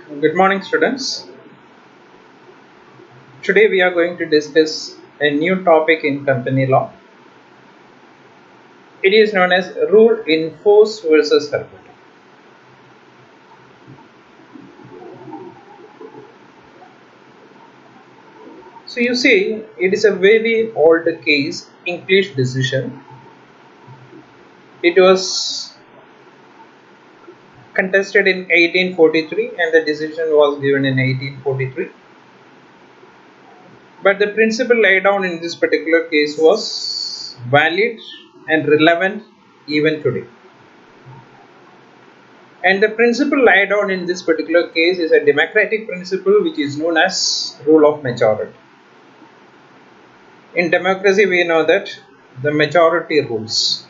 Good morning, students. Today we are going to discuss a new topic in company law. It is known as rule in Foss versus Harbottle. So you see, it is a very old case, English decision. It was contested in 1843 and the decision was given in 1843. But the principle laid down in this particular case was valid and relevant even today. And the principle laid down in this particular case is a democratic principle which is known as rule of majority. In democracy, we know that the majority rules.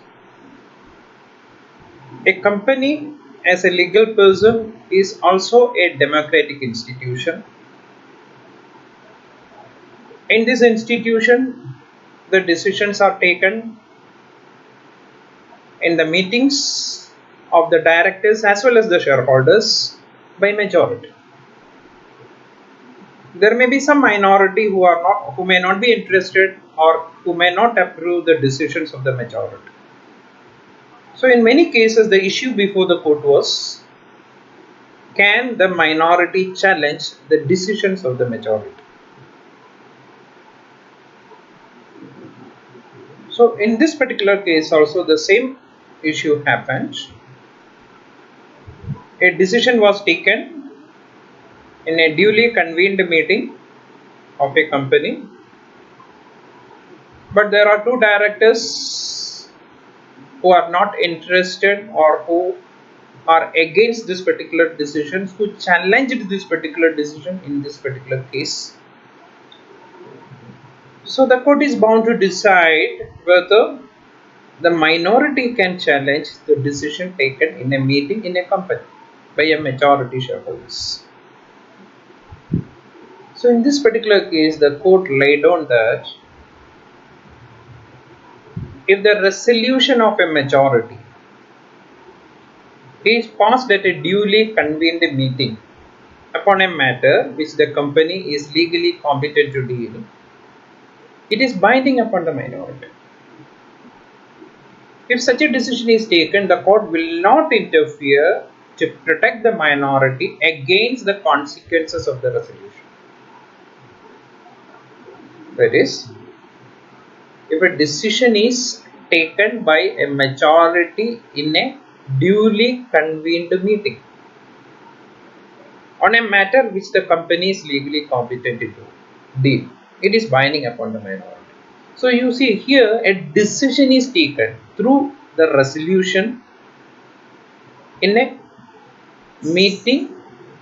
A company as a legal person is also a democratic institution. In this institution, the decisions are taken in the meetings of the directors as well as the shareholders by majority. There may be some minority who may not be interested or who may not approve the decisions of the majority. So in many cases the issue before the court was, can the minority challenge the decisions of the majority? So in this particular case also the same issue happened. A decision was taken in a duly convened meeting of a company, but there are two directors who are not interested or who are against this particular decision, who challenged this particular decision in this particular case. So the court is bound to decide whether the minority can challenge the decision taken in a meeting in a company by a majority shareholders. So in this particular case, the court laid down that if the resolution of a majority is passed at a duly convened meeting upon a matter which the company is legally competent to deal, it is binding upon the minority. If such a decision is taken, the court will not interfere to protect the minority against the consequences of the resolution. That is, if a decision is taken by a majority in a duly convened meeting on a matter which the company is legally competent to deal, it is binding upon the minority. So you see here a decision is taken through the resolution in a meeting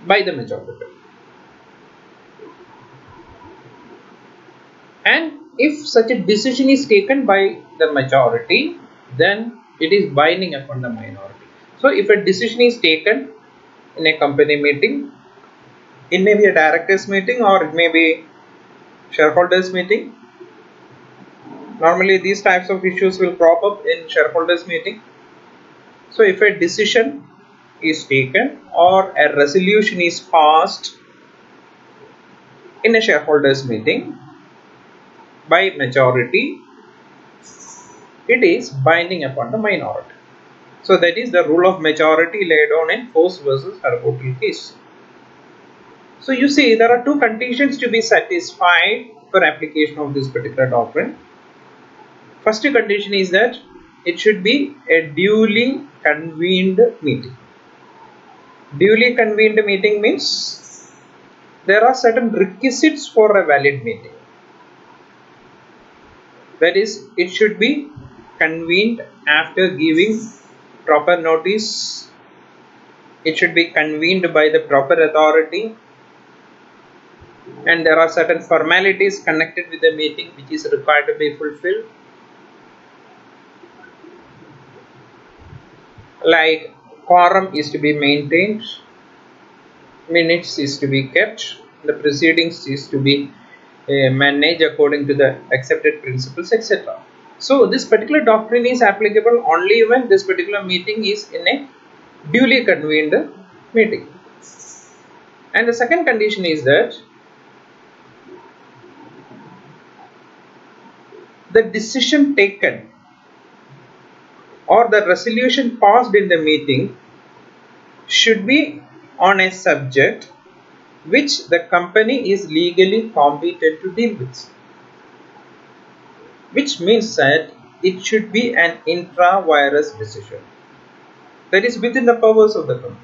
by the majority. And if such a decision is taken by the majority, then it is binding upon the minority. So if a decision is taken in a company meeting, it may be a directors meeting or it may be shareholders meeting. Normally these types of issues will crop up in shareholders meeting. So if a decision is taken or a resolution is passed in a shareholders meeting by majority, it is binding upon the minority. So that is the rule of majority laid down in Foss versus Harbottle case. So you see there are two conditions to be satisfied for application of this particular doctrine. First condition is that it should be a duly convened meeting. Duly convened meeting means there are certain requisites for a valid meeting. That is, it should be convened after giving proper notice. It should be convened by the proper authority, and there are certain formalities connected with the meeting which is required to be fulfilled, like quorum is to be maintained, minutes is to be kept, the proceedings is to be managed according to the accepted principles, etc. So this particular doctrine is applicable only when this particular meeting is in a duly convened meeting. And the second condition is that the decision taken or the resolution passed in the meeting should be on a subject which the company is legally competent to deal with, which means that it should be an intra-virus decision that is within the powers of the company.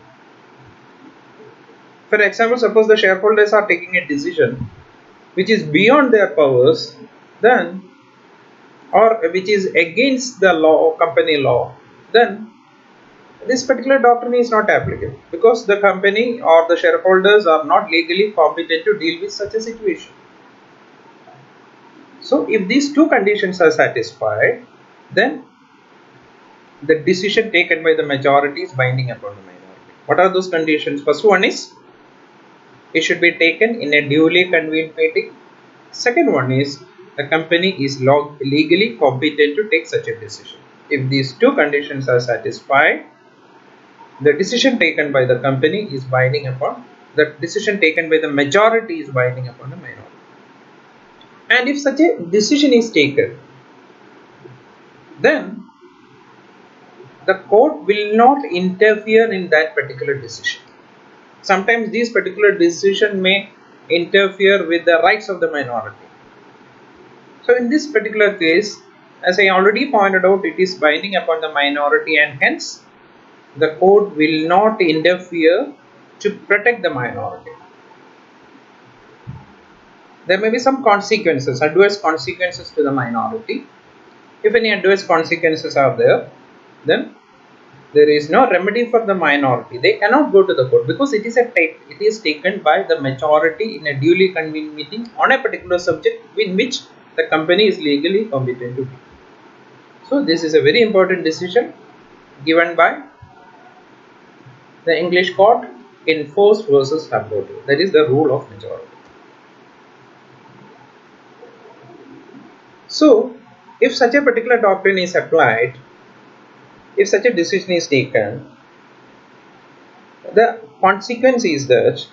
For example, suppose the shareholders are taking a decision which is beyond their powers, then, or which is against the law, company law, then this particular doctrine is not applicable because the company or the shareholders are not legally competent to deal with such a situation. So if these two conditions are satisfied, then the decision taken by the majority is binding upon the minority. What are those conditions? First one is it should be taken in a duly convened meeting. Second one is the company is legally competent to take such a decision. If these two conditions are satisfied, the decision taken by the company is binding upon, the decision taken by the majority is binding upon the minority. And if such a decision is taken, then the court will not interfere in that particular decision. Sometimes these particular decision may interfere with the rights of the minority. So in this particular case, as I already pointed out, it is binding upon the minority and hence the court will not interfere to protect the minority. There may be some consequences, adverse consequences to the minority. If any adverse consequences are there, then there is no remedy for the minority. They cannot go to the court because it is taken by the majority in a duly convened meeting on a particular subject in which the company is legally competent to do. So this is a very important decision given by the English court in Foss versus Harbottle. That is the rule of majority. So if such a particular doctrine is applied, if such a decision is taken, the consequence is that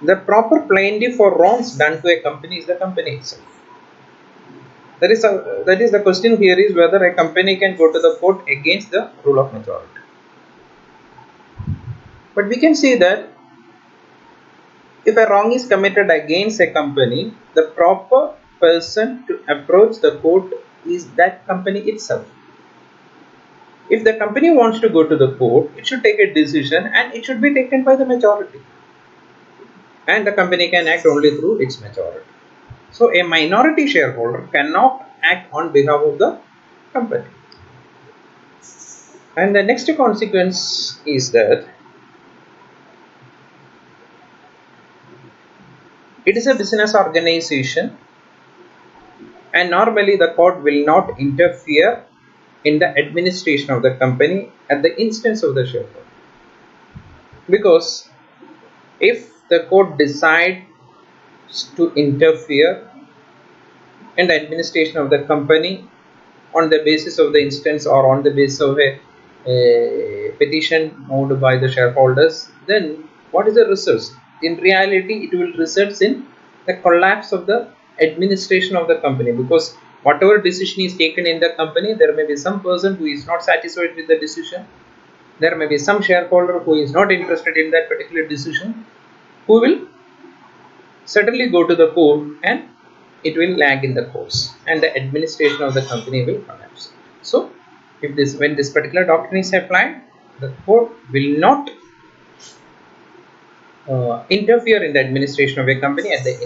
the proper plaintiff for wrongs done to a company is the company itself. That is the question here is whether a company can go to the court against the rule of majority. But we can see that if a wrong is committed against a company, the proper person to approach the court is that company itself. If the company wants to go to the court, it should take a decision and it should be taken by the majority. And the company can act only through its majority. So a minority shareholder cannot act on behalf of the company. And the next consequence is that it is a business organization and normally the court will not interfere in the administration of the company at the instance of the shareholder. Because if the court decides to interfere in the administration of the company on the basis of the instance or on the basis of a petition moved by the shareholders, then what is the result? In reality, it will result in the collapse of the administration of the company, because whatever decision is taken in the company, there may be some person who is not satisfied with the decision. There may be some shareholder who is not interested in that particular decision, who will certainly go to the court and it will lag in the course and the administration of the company will collapse. So when this particular doctrine is applied, the court will not interfere in the administration of a company at the